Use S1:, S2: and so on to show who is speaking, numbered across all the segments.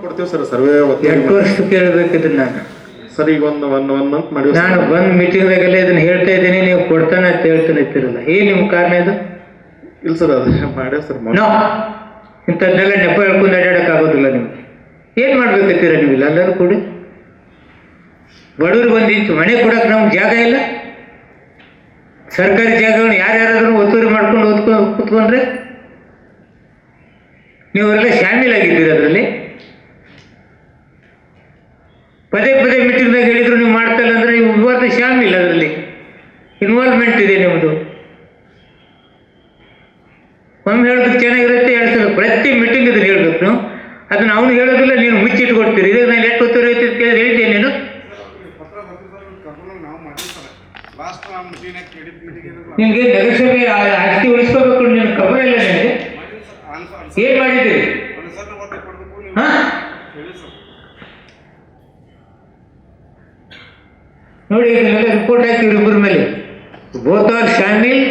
S1: ಕೊಡ್ತೀವಿ sir survey.
S2: 8 ವರ್ಷಕ್ಕೆ ಕೇಳಬೇಕಿದ್ರೆ ನಾನು
S1: ಸರ್ ಈಗ ಒಂದು ಮಂತ್ ಮಾಡಿ
S2: ನಾನು ಬಂದ್ ಮೀಟಿಂಗ್ದಾಗೆಲ್ಲ ಇದನ್ನ ಹೇಳ್ತಾ ಇದ್ದೀನಿ, ನೀವು ಕೊಡ್ತಾನೆ ಅಂತ ಹೇಳ್ತಾನೆ ಇರ್ತಿರಲ್ಲ. ನಿಮ್ಮ ಕಾರಣ ಇದು?
S1: ಇಲ್ಲ ಸರ್ ಅದು ಮಾಡ್ಯಾವ ಸರ್.
S2: ಇಂಥದ್ದನ್ನೆಲ್ಲ ನೆಪ ಹೇಳ್ಕೊಂಡು ಅಡ್ಡಾಡಕ್ ಆಗೋದಿಲ್ಲ. ನಿಮ್ಗೆ ಏನ್ ಮಾಡ್ಬೇಕತ್ತೀರ ನೀವು? ಇಲ್ಲ ಎಲ್ಲರೂ ಕೂಡಿ ಬಡವ್ರು ಬಂದು ಮನೆ ಕೊಡಕ್ ನಮ್ಗೆ ಜಾಗ ಇಲ್ಲ. ಸರ್ಕಾರಿ ಜಾಗಗಳನ್ನ ಯಾರ್ಯಾರಾದ್ರೂ ಒತ್ತುವರಿ ಮಾಡ್ಕೊಂಡು ಕೂತ್ಕೊಂಡ್ರೆ ನೀವೆಲ್ಲ ಶಾಮೀಲಾಗಿದ್ದೀರಿ ಅದರಲ್ಲಿ. ಪದೇ ಪದೇ ಮೀಟಿಂಗ್ದಾಗ ಹೇಳಿದ್ರು ನೀವು ಮಾಡ್ತಾ ಇಲ್ಲ ಅಂದ್ರೆ ನೀವು ವಿವಾದ ಶಾಮೀಲ್, ಅದರಲ್ಲಿ ಇನ್ವಾಲ್ವ್ಮೆಂಟ್ ಇದೆ ನಿಮ್ಮದು. ಒಮ್ಮೆ ಹೇಳೋದಕ್ಕೆ ಚೆನ್ನಾಗಿರುತ್ತೆ, 2 ಸಲ ಪ್ರತಿ ಮೀಟಿಂಗ್ ಇದನ್ನು ಹೇಳ್ಬೇಕು ನೀವು. ಅದನ್ನ ಅವನು ಹೇಳೋದಿಲ್ಲ, ನೀನು ಮುಚ್ಚಿಟ್ಕೊಡ್ತೀರಿ. ಇದೇ ನಾನು ಎಷ್ಟು ಒತ್ತುವರಿ ಹೇಳಿದ್ದೆ ನೀನು. ನಿಮ್ಗೆ ನಗರಸಭೆ ಆಸ್ತಿ ಉಳಿಸ್ಕೋಬೇಕು, ನೀನು ಖಬರ ಇಲ್ಲ. ನಿಮಗೆ ಏನ್ ಮಾಡಿದ್ದೀರಿ? ನೋಡಿ, ಇದನ್ನೆಲ್ಲ ರಿಪೋರ್ಟ್ ಹಾಕಿವ್ರಿ ಇಬ್ಬರ ಮೇಲೆ. ಬೋತ್ ಆರ್ ಶಾಮೀಲ್,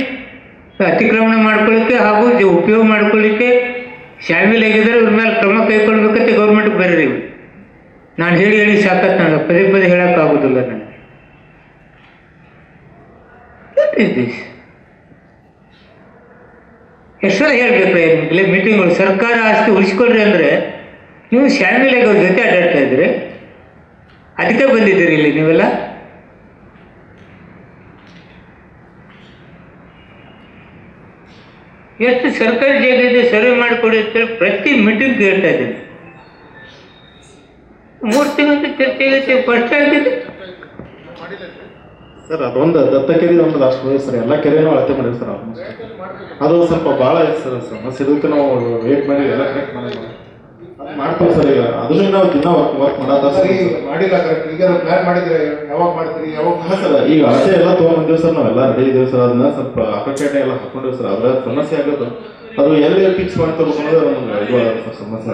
S2: ಅತಿಕ್ರಮಣ ಮಾಡ್ಕೊಳ್ಳಿಕ್ಕೆ ಹಾಗೂ ಉಪಯೋಗ ಮಾಡ್ಕೊಳ್ಳಿಕ್ಕೆ ಶಾಮೀಲ್ ಆಗಿದ್ದಾರೆ. ಇವ್ರ ಮೇಲೆ ಕ್ರಮ ಕೈಗೊಳ್ಬೇಕಂತ ಗೌರ್ಮೆಂಟ್ಗೆ ಬರೀರಿ. ನಾನು ಹೇಳಿ ಸಾಕತ್, ನನಗೆ ಪದೇ ಪದೇ ಹೇಳೋಕ್ಕಾಗೋದಿಲ್ಲ. ನನಗೆ ಎಷ್ಟೆಲ್ಲ ಹೇಳ್ಬೇಕು ನಿಮ್ಗೆ ಮೀಟಿಂಗ್ಗಳು. ಸರ್ಕಾರ ಆಸ್ತಿ ಉಳಿಸ್ಕೊಳ್ರಿ ಅಂದ್ರೆ ನೀವು ಶಾಮೀಲಾಗಿ ಅವ್ರ ಜೊತೆ ಅಡ್ಡಾಡ್ತಾ ಇದ್ರಿ. ಅದಕ್ಕೆ ಬಂದಿದ್ದೀರಿ ಇಲ್ಲಿ ನೀವೆಲ್ಲ. ಎಷ್ಟು ಸರ್ಕಾರಿ ಜಾಗ ಇದೆ ಸರ್ವೆ ಮಾಡಿಕೊಡಿ ಅಂತೇಳಿ ಪ್ರತಿ ಮೀಟಿಂಗ್ ಹೇಳ್ತಾ ಇದ್ದೀನಿ. 3 ತಿಂಗಳ ಚರ್ಚೆ ಆಗೈತೆ, ಫಸ್ಟ್ ಆಗಿದೆ
S1: ಸರ್. ಅದೊಂದು ದತ್ತ ಕೆರೆ ಒಂದು ಲಾಸ್ಟ್ ಸರ್. ಎಲ್ಲ ಕೆರೆನೂ ಅಳತೆ ಮಾಡಿವಿ ಸರ್. ಅದು ಸ್ವಲ್ಪ ಭಾಳ ಐತೆ ಸರ್ ಸಮಸ್ಯೆ. ಇದಕ್ಕೆ ನಾವು ವೇಟ್ ಮಾಡಿ ಎಲ್ಲ ಕರೆಕ್ಟ್ ಮಾಡ್ತೀವಿ ಸರ್. ಈಗ ಅದನ್ನು ನಾವು ದಿನ ವರ್ಕ್ ಮಾಡತ್ತ ಸರ್.
S3: ಮಾಡಿಲ್ಲ ಕರೆಕ್ಟ್. ಈಗ ಪ್ಲಾನ್ ಮಾಡಿದ್ರೆ ಯಾವಾಗ ಮಾಡ್ತೀರಿ? ಯಾವಾಗ
S1: ಸರ್ ಈಗ ಅಳತೆ ಎಲ್ಲ ತೊಗೊಂಡ್ಬಂದಿವಿ ಸರ್. ನಾವೆಲ್ಲ ರೆಡಿ ಇದ್ದೀವಿ ಸರ್. ಅದನ್ನ ಸ್ವಲ್ಪ ಅಕಟ್ಟಾಟೆ ಎಲ್ಲ ಹಾಕೊಂಡಿವಿ ಸರ್. ಅದ್ರ ಸಮಸ್ಯೆ ಆಗೋದು ಅದು ಎಲ್ಲಿ ಫಿಕ್ಸ್ ಮಾಡ್ಕೋಬೇಕು ಅನ್ನೋದು ನಮ್ಗೆ ಇದು ಸರ್ ಸಮಸ್ಯೆ.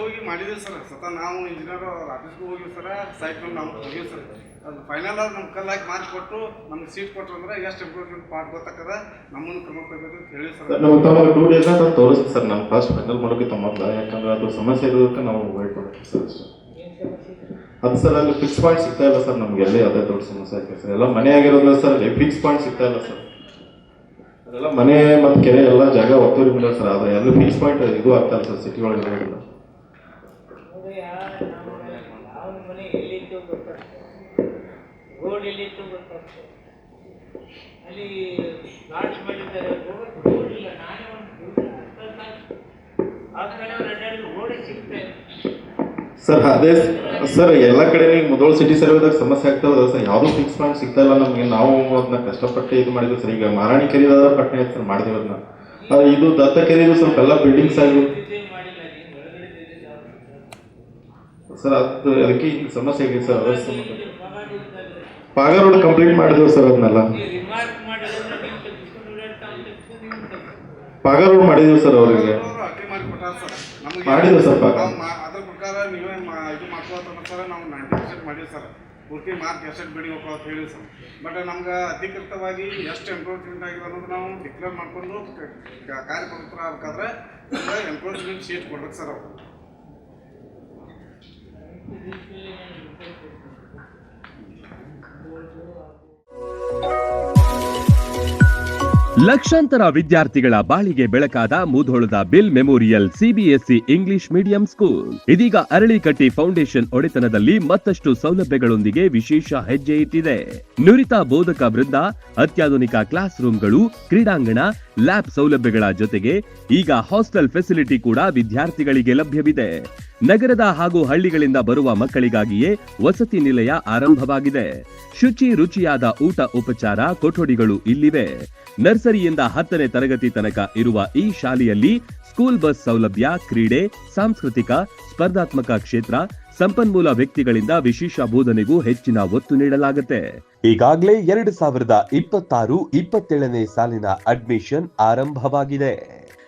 S4: ಹೋಗಿ ಮಾಡಿದ್ವಿ ಸರ್. ನಾವು ಇಂಜಿನಿಯರ್ ಆಫೀಸ್ಗೂ ಹೋಗಿವಿ ಸರ್. ಸೈಟ್ ನಾವು ಹೋಗಿವಿ ಸರ್. ಅದು ಫೈನಲ್ ಆಗಿ ನಮ್ಮ ಕಲ್ಲಾಗಿ ಮಾರ್ಚ್ಕೊಟ್ಟು ನಮ್ಗೆ ಸೀಟ್ ಕೊಟ್ಟರು ಅಂದ್ರೆ ಎಷ್ಟು ಇಂಪ್ರೂವ್ಮೆಂಟ್ ಪಾರ್ಟ್ ಗೊತ್ತಾಕದ ನಮ್ಮನ್ನು ಕ್ರಮ ಕೈಗೊಳ್ಬೇಕು ಅಂತ ಹೇಳಿ ಸರ್.
S1: ನಮ್ಗೆ ತಮ್ಮ 2 ಡೇಸ್ ಅಂತ ತೋರಿಸ್ತೀವಿ ಸರ್. ನಮ್ಮ ಫಸ್ಟ್ ಫೈನಲ್ ಮಾಡೋಕೆ ತಮ್ಮಲ್ಲ, ಯಾಕಂದ್ರೆ ಅದು ಸಮಸ್ಯೆ ಇರೋದಕ್ಕೆ ನಾವು ವೇಟ್ ಮಾಡ್ತೀವಿ ಸರ್ ಅಷ್ಟೇ. ಅದು ಸರ್ ಅಲ್ಲಿ ಫಿಕ್ಸ್ ಪಾಯಿಂಟ್ ಸಿಗ್ತಾ ಇಲ್ಲ ಸರ್. ನಮ್ಗೆ ಎಲ್ಲಿ ಅದೇ ದೊಡ್ಡ ಸಮಸ್ಯೆ ಆಗಿದೆ ಸರ್. ಎಲ್ಲ ಮನೆ ಆಗಿರೋದ್ರಿಂದ ಸರ್ ಅಲ್ಲಿ ಫಿಕ್ಸ್ ಪಾಯಿಂಟ್ ಸಿಗ್ತಾ ಇಲ್ಲ ಸರ್. ಅದೆಲ್ಲ ಮನೆ ಮತ್ತು ಕೆರೆ ಎಲ್ಲ ಜಾಗ ಒತ್ತುವರಿ ಮಾಡಿಲ್ಲ ಸರ್. ಅದು ಎಲ್ಲ ಫಿಕ್ಸ್ ಪಾಯಿಂಟ್ ಇದು ಆಗ್ತಾ ಇಲ್ಲ ಸರ್ ಸಿಟಿ ಒಳಗೆ ಇರೋದಿಲ್ಲ.
S2: ರೋಡ್ ಎಲ್ಲಿತ್ತು ಗೊತ್ತಾಗ್ತದೆ. ಅಲ್ಲಿ ಲಾಡ್ಜ್ ಮಾಡಿದ್ದಾರೆ, ರೋಡ್ ಇಲ್ಲ. ನಾನೇ ಒಂದು ರೋಡೇ ಸಿಗ್ತದೆ
S1: ಸರ್. ಅದೇ ಸರ್ ಎಲ್ಲ ಕಡೆ ಈಗ ಮೊದಲು ಸಿಟಿ ಸರ್ವೆದಾಗ ಸಮಸ್ಯೆ ಆಗ್ತದೆ ಸರ್. ಯಾವುದೂ ಫಿಕ್ಸ್ ಪಾಯಿಂಟ್ ಸಿಗ್ತಾ ಇಲ್ಲ ನಮಗೆ. ನಾವು ಅದನ್ನ ಕಷ್ಟಪಟ್ಟು ಇದು ಮಾಡಿದ್ವಿ ಸರ್. ಈಗ ಮಾರಾಣಿ ಕೆರೆದ ಪಟ್ಟಣ ಆಯ್ತು ಸರ್ ಮಾಡಿದೀವಿ ಅದನ್ನ. ಆದರೆ ಇದು ದತ್ತ ಕೆರೆದು ಸ್ವಲ್ಪ ಎಲ್ಲ ಬಿಲ್ಡಿಂಗ್ಸ್ ಆಗಿ ಸರ್. ಅದಕ್ಕೆ ಈಗ ಸಮಸ್ಯೆ ಆಗಿದೆ ಸರ್. ಅದ್ರ ಪಾಗ ರೋಡ್ ಕಂಪ್ಲೀಟ್ ಮಾಡಿದೆವು ಸರ್. ಅದನ್ನೆಲ್ಲ ಪಾಗ ರೋಡ್ ಮಾಡಿದೀವಿ ಸರ್. ಅವರಿಗೆ ಮಾಡಿದ್ವಿ ಸರ್ ಪಾಗ.
S4: ಅದ್ರ ಪ್ರಕಾರ ನೀವೇ ಇದು ಮಾಡ್ಕೋತ ಸರ್. ನಾವು 90% ಮಾಡಿವಿ ಸರ್. ಪೂರ್ತಿ ಮಾರ್ಕ್ ಎಷ್ಟು ಬಿಡಿ ಹೋಗ್ತಾ ಅಂತ ಹೇಳಿ ಸರ್. ಬಟ್ ನಮ್ಗೆ ಅಧಿಕೃತವಾಗಿ ಎಷ್ಟು ಎಂಪ್ಲಾಯ್ಮೆಂಟ್ ಆಗಿದೆ ಅನ್ನೋದು ನಾವು ಡಿಕ್ಲೇರ್ ಮಾಡಿಕೊಂಡು ಕಾರ್ಯಪ್ರವೃತ್ತರ ಆಗಬೇಕಾದ್ರೆ ಎಂಪ್ಲಾಯ್ಮೆಂಟ್ ಶೀಟ್ ಕೊಡ್ಬೇಕು ಸರ್. ಅವರು
S5: ಲಕ್ಷಾಂತರ ವಿದ್ಯಾರ್ಥಿಗಳ ಬಾಳಿಗೆ ಬೆಳಕಾದ ಮುಧೋಳದ Bill Memorial CBSE English medium school ಇದೀಗ ಅರಳಿಕಟ್ಟಿ ಫೌಂಡೇಶನ್ ಒಡೆತನದಲ್ಲಿ ಮತ್ತಷ್ಟು ಸೌಲಭ್ಯಗಳೊಂದಿಗೆ ವಿಶೇಷ ಹೆಜ್ಜೆ ಇಟ್ಟಿದೆ. ನುರಿತ ಬೋಧಕ ವೃಂದ, ಅತ್ಯಾಧುನಿಕ ಕ್ಲಾಸ್ ರೂಮ್ಗಳು, ಕ್ರೀಡಾಂಗಣ, ಲ್ಯಾಬ್ ಸೌಲಭ್ಯಗಳ ಜೊತೆಗೆ ಈಗ ಹಾಸ್ಟೆಲ್ ಫೆಸಿಲಿಟಿ ಕೂಡ ವಿದ್ಯಾರ್ಥಿಗಳಿಗೆ ಲಭ್ಯವಿದೆ. ನಗರದ ಹಾಗೂ ಹಳ್ಳಿಗಳಿಂದ ಬರುವ ಮಕ್ಕಳಿಗಾಗಿಯೇ ವಸತಿ ನಿಲಯ ಆರಂಭವಾಗಿದೆ. ಶುಚಿ ರುಚಿಯಾದ ಊಟ ಉಪಚಾರ ಕೊಠಡಿಗಳು ಇಲ್ಲಿವೆ. ನರ್ಸರಿಯಿಂದ 10ನೇ ತರಗತಿ ತನಕ ಇರುವ ಈ ಶಾಲೆಯಲ್ಲಿ ಸ್ಕೂಲ್ ಬಸ್ ಸೌಲಭ್ಯ, ಕ್ರೀಡೆ, ಸಾಂಸ್ಕೃತಿಕ, ಸ್ಪರ್ಧಾತ್ಮಕ ಕ್ಷೇತ್ರ, ಸಂಪನ್ಮೂಲ ವ್ಯಕ್ತಿಗಳಿಂದ ವಿಶೇಷ ಬೋಧನೆಗೂ ಹೆಚ್ಚಿನ ಒತ್ತು ನೀಡಲಾಗುತ್ತೆ. ಈಗಾಗಲೇ 2026-27ನೇ ಸಾಲಿನ ಅಡ್ಮಿಷನ್ ಆರಂಭವಾಗಿದೆ.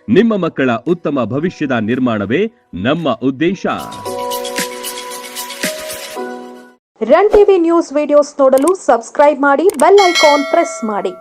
S5: ನಿಮ್ಮ ಮಕ್ಕಳ ಉತ್ತಮ ಭವಿಷ್ಯದ ನಿರ್ಮಾಣವೇ ನಮ್ಮ ಉದ್ದೇಶ.
S6: ರನ್ ಟಿವಿ ನ್ಯೂಸ್ ವಿಡಿಯೋಸ್ ನೋಡಲು ಸಬ್ಸ್ಕ್ರೈಬ್ ಮಾಡಿ, ಬೆಲ್ ಐಕಾನ್ ಪ್ರೆಸ್ ಮಾಡಿ.